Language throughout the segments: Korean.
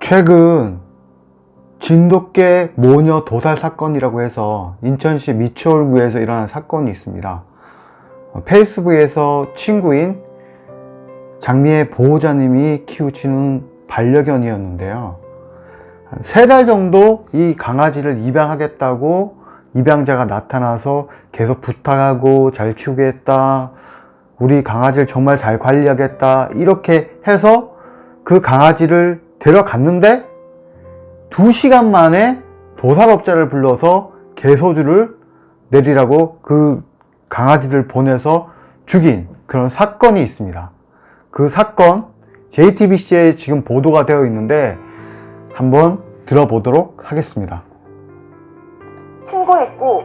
최근 진돗개 모녀 도살 사건이라고 해서 인천시 미추홀구에서 일어난 사건이 있습니다. 페이스북에서 친구인 장미의 보호자님이 키우시는 반려견이었는데요. 한 3달 정도 이 강아지를 입양하겠다고 입양자가 나타나서 계속 부탁하고 잘 키우겠다, 우리 강아지를 정말 잘 관리하겠다, 이렇게 해서 그 강아지를 데려갔는데 2시간 만에 도살업자를 불러서 개소주를 내리라고 그 강아지들 보내서 죽인 그런 사건이 있습니다. 그 사건 JTBC에 지금 보도가 되어 있는데 한번 들어보도록 하겠습니다. 신고했고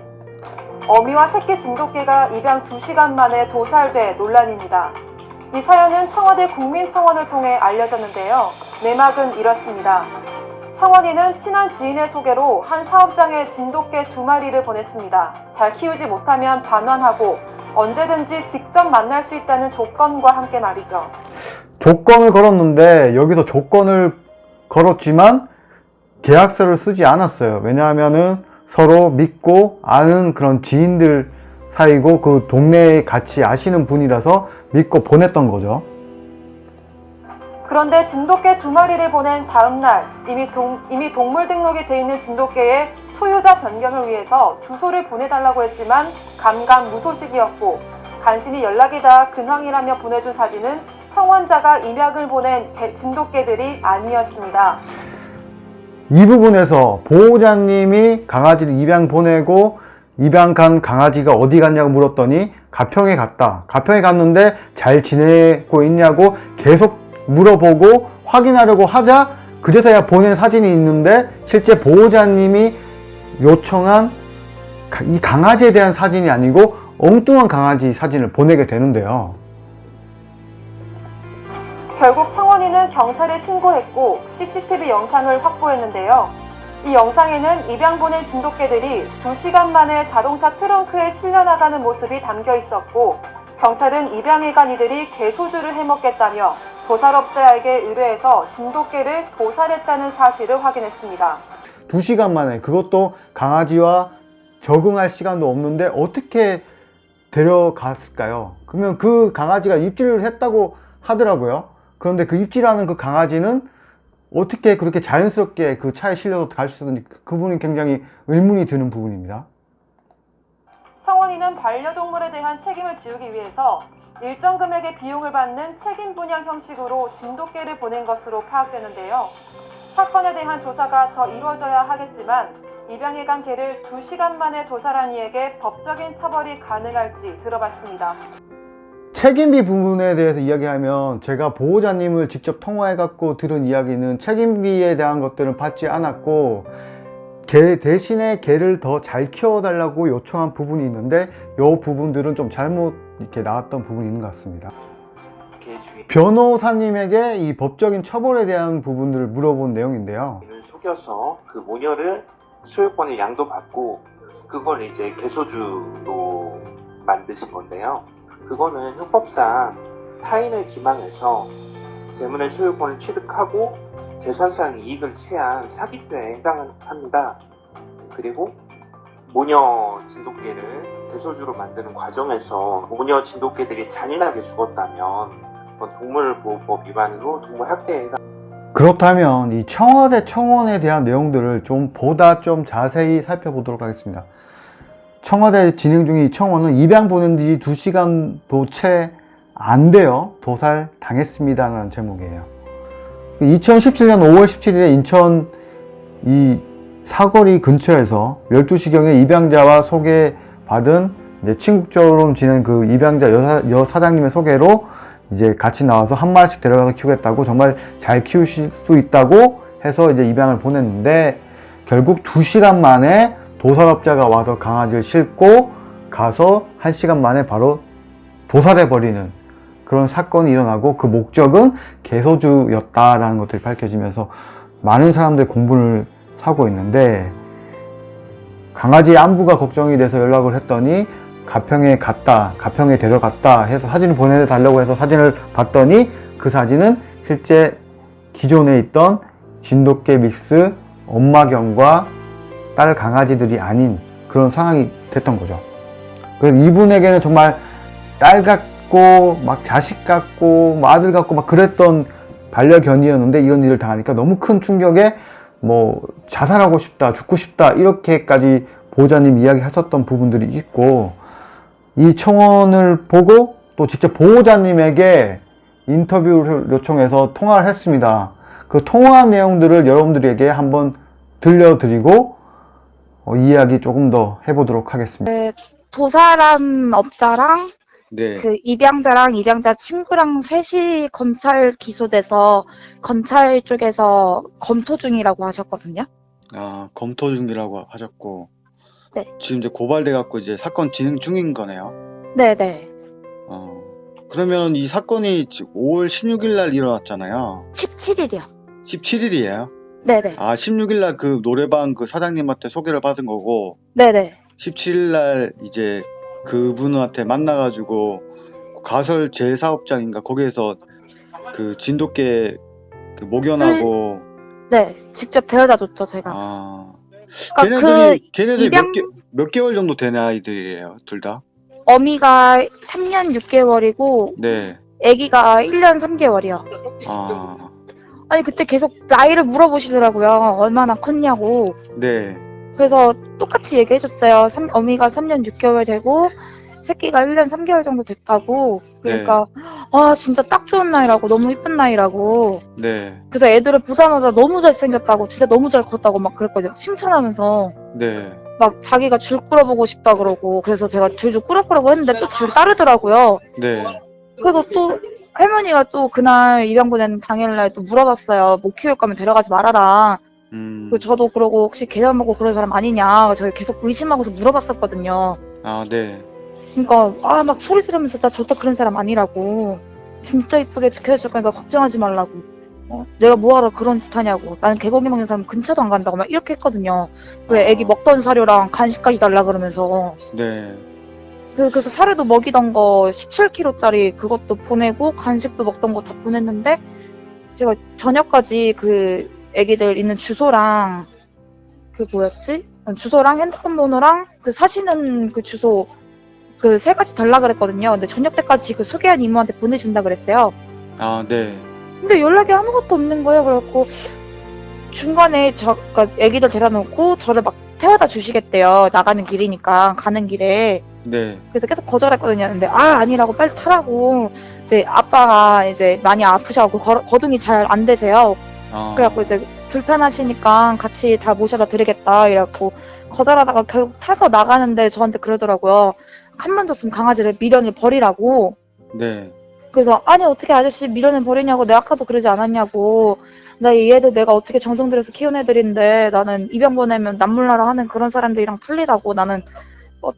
어미와 새끼 진돗개가 입양 2시간 만에 도살돼 논란입니다. 이 사연은 청와대 국민청원을 통해 알려졌는데요. 내막은 이렇습니다. 청원인은 친한 지인의 소개로 한 사업장에 진돗개 2마리를 보냈습니다. 잘 키우지 못하면 반환하고 언제든지 직접 만날 수 있다는 조건과 함께 말이죠. 조건을 걸었는데 여기서 조건을 걸었지만 계약서를 쓰지 않았어요. 왜냐하면은 서로 믿고 아는 그런 지인들 사이고 그 동네에 같이 아시는 분이라서 믿고 보냈던 거죠. 그런데 진돗개 2마리를 보낸 다음 날 이미 동물 등록이 돼 있는 진돗개의 소유자 변경을 위해서 주소를 보내달라고 했지만 감감무소식이었고 간신히 연락이 닿아 근황이라며 보내준 사진은 청원자가 입양을 보낸 진돗개들이 아니었습니다. 이 부분에서 보호자님이 강아지를 입양 보내고 입양 간 강아지가 어디 갔냐고 물었더니 가평에 갔다. 가평에 갔는데 잘 지내고 있냐고 계속 물어보고 확인하려고 하자 그제서야 보낸 사진이 있는데 실제 보호자님이 요청한 이 강아지에 대한 사진이 아니고 엉뚱한 강아지 사진을 보내게 되는데요. 결국 청원인은 경찰에 신고했고 CCTV 영상을 확보했는데요. 이 영상에는 입양 보낸 진돗개들이 2시간 만에 자동차 트렁크에 실려나가는 모습이 담겨 있었고 경찰은 입양해 간 이들이 개소주를 해먹겠다며 도살업자에게 의뢰해서 진돗개를 도살했다는 사실을 확인했습니다. 2시간 만에, 그것도 강아지와 적응할 시간도 없는데 어떻게 데려갔을까요? 그러면 그 강아지가 입질을 했다고 하더라고요. 그런데 그 입질하는 그 강아지는 어떻게 그렇게 자연스럽게 그 차에 실려서 갈 수 있었는지 그 부분이 굉장히 의문이 드는 부분입니다. 청원인은 반려동물에 대한 책임을 지우기 위해서 일정 금액의 비용을 받는 책임 분양 형식으로 진돗개를 보낸 것으로 파악되는데요. 사건에 대한 조사가 더 이루어져야 하겠지만 입양해 간 개를 2시간 만에 도살한 이에게 법적인 처벌이 가능할지 들어봤습니다. 책임비 부분에 대해서 이야기하면 제가 보호자님을 직접 통화해 갖고 들은 이야기는 책임비에 대한 것들은 받지 않았고 개 대신에 개를 더 잘 키워달라고 요청한 부분이 있는데 이 부분들은 좀 잘못 이렇게 나왔던 부분이 있는 것 같습니다. 변호사님에게 이 법적인 처벌에 대한 부분들을 물어본 내용인데요. 속여서 그 모녀를 소유권을 양도받고 그걸 이제 개소주로 만드신 건데요. 그거는 형법상 타인을 기망해서 재물의 소유권을 취득하고 재산상 이익을 취한 사기죄에 해당합니다. 그리고 모녀 진돗개를 개소주로 만드는 과정에서 모녀 진돗개들이 잔인하게 죽었다면 그건 동물보호법 위반으로 동물학대에 해당합니다. 그렇다면 이 청와대 청원에 대한 내용들을 보다 좀 자세히 살펴보도록 하겠습니다. 청와대 진행 중인 이 청원은 입양 보낸 지 2시간도 채 안 돼요. 도살 당했습니다라는 제목이에요. 2017년 5월 17일에 인천 이 사거리 근처에서 12시경에 입양자와 소개받은 이제 친국적으로 지낸 그 입양자 여사장님의 소개로 이제 같이 나와서 한 마리씩 데려가서 키우겠다고, 정말 잘 키우실 수 있다고 해서 이제 입양을 보냈는데 결국 2시간 만에 도살업자가 와서 강아지를 싣고 가서 1시간 만에 바로 도살해버리는 그런 사건이 일어나고 그 목적은 개소주였다라는 것들이 밝혀지면서 많은 사람들이 공분을 사고 있는데 강아지 안부가 걱정이 돼서 연락을 했더니 가평에 데려갔다 해서 사진을 보내달라고 해서 사진을 봤더니 그 사진은 실제 기존에 있던 진돗개 믹스 엄마견과 딸 강아지들이 아닌 그런 상황이 됐던 거죠. 그래서 이분에게는 정말 딸 같고 막 자식 같고 뭐 아들 같고 막 그랬던 반려견이었는데 이런 일을 당하니까 너무 큰 충격에 뭐 자살하고 싶다, 죽고 싶다 이렇게까지 보호자님 이야기하셨던 부분들이 있고, 이 청원을 보고 또 직접 보호자님에게 인터뷰를 요청해서 통화를 했습니다. 그 통화 내용들을 여러분들에게 한번 들려드리고 이야기 조금 더 해보도록 하겠습니다. 그 도살한 업자랑 네. 그 입양자랑 입양자 친구랑 셋이 검찰 기소돼서 검찰 쪽에서 검토 중이라고 하셨거든요. 아, 검토 중이라고 하셨고, 네. 지금 이제 고발돼 갖고 이제 사건 진행 중인 거네요. 네네. 그러면 이 사건이 5월 16일 날 일어났잖아요. 17일이요. 17일이에요. 네네. 아, 16일 날 그 노래방 그 사장님한테 소개를 받은 거고, 네네. 17일 날 이제 그분한테 만나가지고 가설 제사업장인가 거기에서 그 진돗개 그 목견하고, 네. 직접 데려다 줬죠, 제가. 아, 그러니까 걔네들 입양- 몇 개월 정도 된 아이들이에요, 둘 다? 어미가 3년 6개월이고 네. 아기가 1년 3개월이요. 아, 아니 그때 계속 나이를 물어보시더라고요. 얼마나 컸냐고. 네. 그래서 똑같이 얘기해줬어요. 어미가 3년 6개월 되고 새끼가 1년 3개월 정도 됐다고. 그러니까 아 진짜 딱 좋은 나이라고, 너무 이쁜 나이라고. 네. 그래서 애들을 보자마자 너무 잘생겼다고, 진짜 너무 잘 컸다고 막 그랬거든요. 칭찬하면서 네. 막 자기가 줄 끌어보고 싶다 그러고. 그래서 제가 줄도 끌어보라고 했는데 또 잘 따르더라고요. 네. 그래서 또 할머니가 또 그날 입양 보낸 당일날 또 물어봤어요. 못 키울 거면 데려가지 말아라. 그 저도 그러고 혹시 개잘 먹고 그런 사람 아니냐 저희 계속 의심하고서 물어봤었거든요. 아, 네. 그러니까 막 소리 지르면서 나 절대 그런 사람 아니라고, 진짜 이쁘게 지켜줄 거니까 걱정하지 말라고, 내가 뭐하러 그런 짓 하냐고, 나는 개고기 먹는 사람 근처도 안 간다고 막 이렇게 했거든요. 왜 애기 먹던 사료랑 간식까지 달라 그러면서. 네. 그래서 사료도 먹이던 거 17kg짜리 그것도 보내고 간식도 먹던 거 다 보냈는데, 제가 저녁까지 그 애기들 있는 주소랑 그 뭐였지? 주소랑 핸드폰 번호랑 그 사시는 그 주소 그 3가지 달라 그랬거든요. 근데 저녁 때까지 그 소개한 이모한테 보내준다 그랬어요. 아, 네. 근데 연락이 아무것도 없는 거예요. 그래갖고 중간에 그러니까 애기들 데려놓고 저를 막 태워다 주시겠대요. 나가는 길이니까, 가는 길에. 네. 그래서 계속 거절했거든요. 근데 아니라고, 빨리 타라고. 이제 아빠가 이제 많이 아프셔갖고 거동이 잘 안 되세요. 아, 그래갖고 이제 불편하시니까 같이 다 모셔다 드리겠다 이래갖고 거절하다가 결국 타서 나가는데 저한테 그러더라고요. 칸만 줬으면 강아지를 미련을 버리라고. 네. 그래서 아니 어떻게 아저씨 미련을 버리냐고, 내가 아까도 그러지 않았냐고, 나 이 애들 내가 어떻게 정성 들여서 키운 애들인데 나는 입양 보내면 남몰라라 하는 그런 사람들이랑 틀리다고, 나는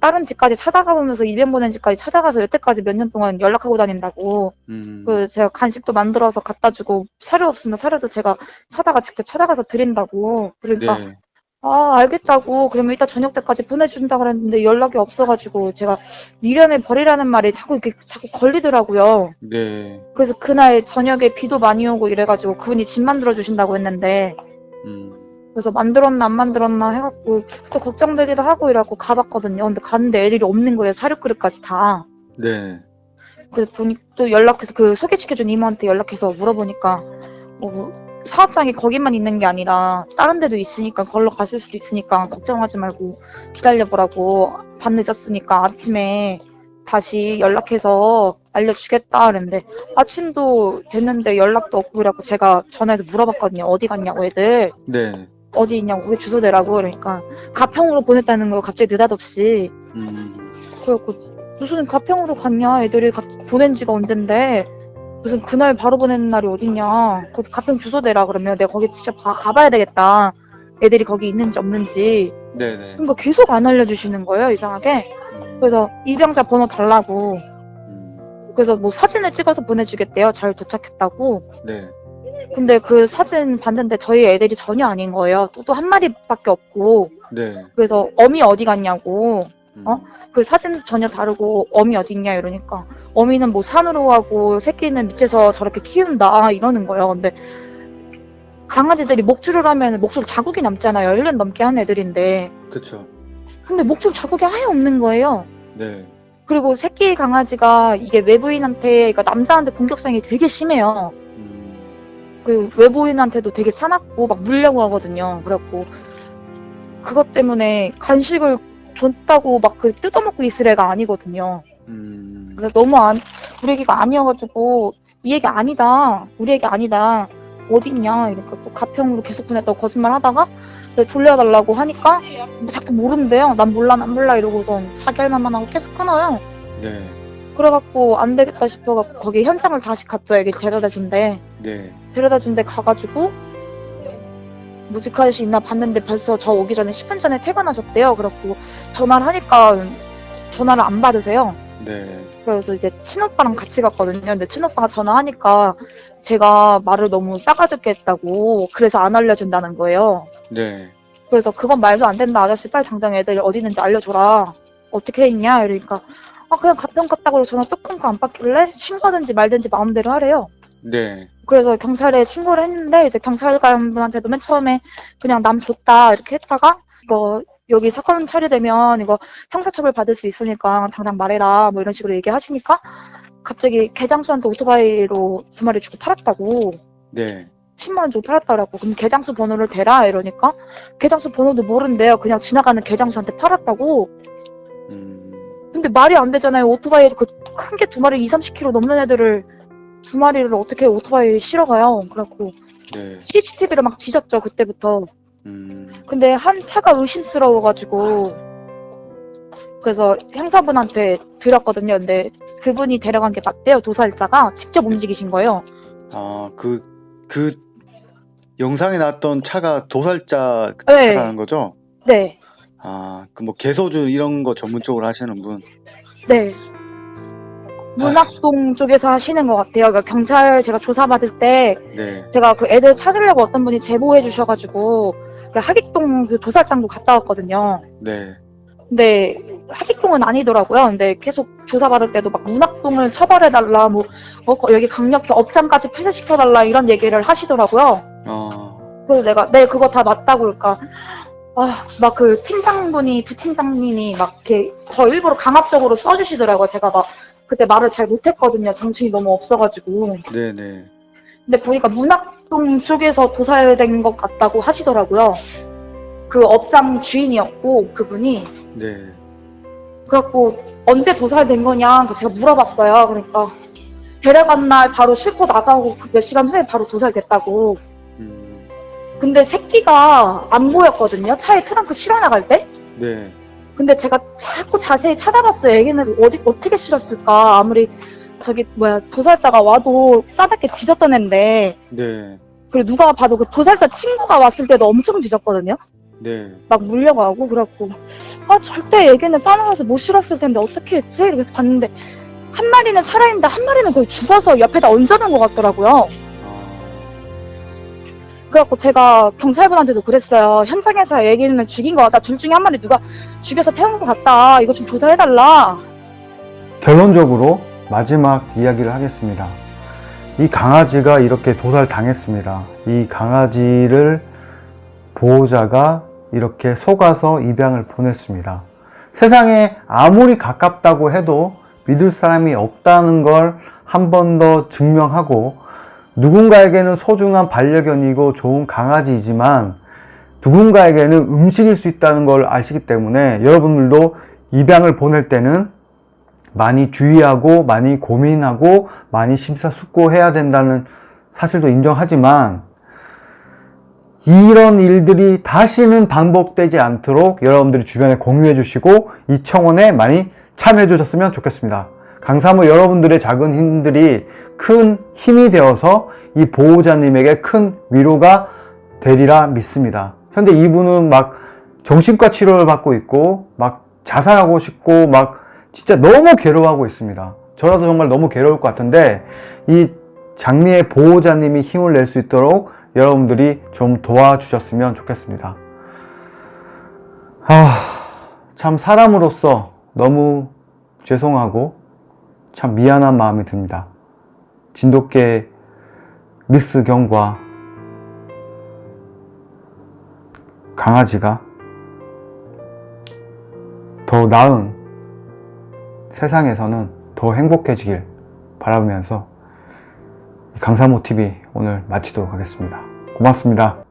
다른 집까지 찾아가 보면서 입양 보낸 집까지 찾아가서 여태까지 몇 년 동안 연락하고 다닌다고. 그 제가 간식도 만들어서 갖다 주고 사료 없으면 사료도 제가 직접 찾아가서 드린다고. 그러니까 네. 알겠다고, 그러면 이따 저녁 때까지 보내준다 그랬는데 연락이 없어가지고 제가 미련을 버리라는 말이 자꾸 걸리더라고요. 네. 그래서 그날 저녁에 비도 많이 오고 이래가지고 그분이 집 만들어 주신다고 했는데, 그래서 만들었나 안 만들었나 해갖고 또 걱정되기도 하고 이래갖고 가봤거든요. 근데 갔는데 애들이 없는 거예요. 사료 그릇까지 다. 네. 그래서 보니 또 연락해서 그 소개시켜준 이모한테 연락해서 물어보니까 사업장이 거기만 있는 게 아니라 다른 데도 있으니까 걸러 갔을 수도 있으니까 걱정하지 말고 기다려보라고, 밤 늦었으니까 아침에 다시 연락해서 알려주겠다 그랬는데, 아침도 됐는데 연락도 없고 그래갖고 제가 전화해서 물어봤거든요. 어디 갔냐고, 애들 네. 어디 있냐고, 거기 주소 대라고. 그러니까 가평으로 보냈다는 거 갑자기 느닷없이. 그래갖고 무슨 가평으로 갔냐, 애들이 보낸 지가 언젠데 무슨 그날 바로 보내는 날이 어딨냐, 거기서 가평 주소 대라 그러면 내가 거기 직접 가봐야 되겠다, 애들이 거기 있는지 없는지. 네네. 그러니까 계속 안 알려주시는 거예요, 이상하게. 그래서 입양자 번호 달라고. 그래서 뭐 사진을 찍어서 보내주겠대요, 잘 도착했다고. 네. 근데 그 사진 봤는데 저희 애들이 전혀 아닌 거예요. 또 한 마리밖에 없고. 네. 그래서 어미 어디 갔냐고, 그 사진 전혀 다르고 어미 어디 있냐 이러니까 어미는 뭐 산으로 가고 새끼는 밑에서 저렇게 키운다 이러는 거예요. 근데 강아지들이 목줄을 하면 목줄 자국이 남잖아요. 1년 넘게 한 애들인데. 그쵸. 근데 목줄 자국이 아예 없는 거예요. 네. 그리고 새끼 강아지가 이게 외부인한테, 그러니까 남자한테 공격성이 되게 심해요. 그 외부인한테도 되게 사납고 막 물려고 하거든요. 그래갖고 그것 때문에 간식을 줬다고 막 그 뜯어먹고 있을 애가 아니거든요. 그래서 너무 우리 애기가 아니어가지고 이 애기 아니다. 우리 애기 아니다. 어디 있냐. 이러니까 또 가평으로 계속 보냈다고 거짓말 하다가 돌려달라고 하니까 자꾸 모른대요. 난 몰라 이러고선 자기 할 말만 하고 계속 끊어요. 네. 그래갖고 안 되겠다 싶어갖고 거기 현장을 다시 갔죠. 애기 데려다 준대. 네. 데려다 준데 가가지고 무지카 아저씨 있나 봤는데 벌써 저 오기 전에 10분 전에 퇴근하셨대요. 그래갖고 전화를 하니까 전화를 안 받으세요. 네. 그래서 이제 친오빠랑 같이 갔거든요. 근데 친오빠가 전화하니까 제가 말을 너무 싸가지게 했다고 그래서 안 알려준다는 거예요. 네. 그래서 그건 말도 안 된다. 아저씨 빨리 당장 애들 어디 있는지 알려줘라. 어떻게 했냐 이러니까 그냥 가평 갔다고 전화 뚝 끊고 안 받길래 신고하든지 말든지 마음대로 하래요. 네. 그래서 경찰에 신고를 했는데 이제 경찰관 분한테도 맨 처음에 그냥 남 줬다 이렇게 했다가 이거 여기 사건 처리되면 이거 형사처벌 받을 수 있으니까 당장 말해라 뭐 이런 식으로 얘기하시니까 갑자기 개장수한테 오토바이로 2마리 주고 팔았다고. 네. 10만 원 주고 팔았다라고. 그럼 개장수 번호를 대라 이러니까 개장수 번호도 모른대요. 그냥 지나가는 개장수한테 팔았다고. 근데 말이 안 되잖아요. 오토바이 그 큰 게 2마리 30kg 넘는 애들을 2마리를 어떻게 오토바이에 실어가요. 그래갖고 네. CCTV를 막 뒤졌죠 그때부터. 음. 근데 한 차가 의심스러워가지고 그래서 형사분한테 드렸거든요. 근데 그분이 데려간 게 맞대요. 도살자가 직접 움직이신 거예요. 그 영상에 나왔던 차가 도살자 네. 차라는 거죠? 네. 그 뭐 개소주 이런 거 전문적으로 하시는 분. 네. 문학동 쪽에서 하시는 것 같아요. 그러니까 경찰 제가 조사받을 때 네. 제가 그 애들 찾으려고 어떤 분이 제보해 주셔가지고 그 하객동 그 도살장도 갔다 왔거든요. 네. 근데 하객동은 아니더라고요. 근데 계속 조사받을 때도 막 문학동을 처벌해달라, 뭐 여기 강력히 업장까지 폐쇄시켜달라 이런 얘기를 하시더라고요. 그래서 내가 네 그거 다 맞다고 그러니까 막 그 팀장분이 부팀장님이 막 이렇게 더 일부러 강압적으로 써주시더라고요. 제가 막 그때 말을 잘 못했거든요. 정신이 너무 없어가지고. 네네. 근데 보니까 문학동 쪽에서 도살된 것 같다고 하시더라고요. 그 업장 주인이었고 그분이. 네. 그래갖고 언제 도살된 거냐 제가 물어봤어요. 그러니까 데려간 날 바로 싣고 나가고 몇 시간 후에 바로 도살됐다고. 근데 새끼가 안 보였거든요. 차에 트렁크 실어 나갈 때. 네. 근데 제가 자꾸 자세히 찾아봤어요. 애기는 어떻게 실었을까. 아무리 도살자가 와도 싸납게 짖었던 앤데. 네. 그리고 누가 봐도 그 도살자 친구가 왔을 때도 엄청 짖었거든요. 네. 막 물려가고. 그래갖고 절대 애기는 싸나워서 못 실었을 텐데 어떻게 했지? 이러면서 봤는데 한 마리는 살아있는데 한 마리는 거의 죽어서 옆에다 얹어놓은 것 같더라고요. 그래갖고 제가 경찰분한테도 그랬어요. 현장에서 애기는 죽인 것 같다. 둘 중에 한 마리 누가 죽여서 태운 것 같다. 이거 좀 조사해달라. 결론적으로 마지막 이야기를 하겠습니다. 이 강아지가 이렇게 도살당했습니다. 이 강아지를 보호자가 이렇게 속아서 입양을 보냈습니다. 세상에 아무리 가깝다고 해도 믿을 사람이 없다는 걸 한 번 더 증명하고, 누군가에게는 소중한 반려견이고 좋은 강아지이지만 누군가에게는 음식일 수 있다는 걸 아시기 때문에 여러분들도 입양을 보낼 때는 많이 주의하고 많이 고민하고 많이 심사숙고해야 된다는 사실도 인정하지만, 이런 일들이 다시는 반복되지 않도록 여러분들이 주변에 공유해 주시고 이 청원에 많이 참여해 주셨으면 좋겠습니다. 강사모 여러분들의 작은 힘들이 큰 힘이 되어서 이 보호자님에게 큰 위로가 되리라 믿습니다. 현재 이분은 막 정신과 치료를 받고 있고 막 자살하고 싶고 막 진짜 너무 괴로워하고 있습니다. 저라도 정말 너무 괴로울 것 같은데 이 장미의 보호자님이 힘을 낼 수 있도록 여러분들이 좀 도와주셨으면 좋겠습니다. 참 사람으로서 너무 죄송하고 참 미안한 마음이 듭니다. 진돗개 미스경과 강아지가 더 나은 세상에서는 더 행복해지길 바라면서 강사모 TV 오늘 마치도록 하겠습니다. 고맙습니다.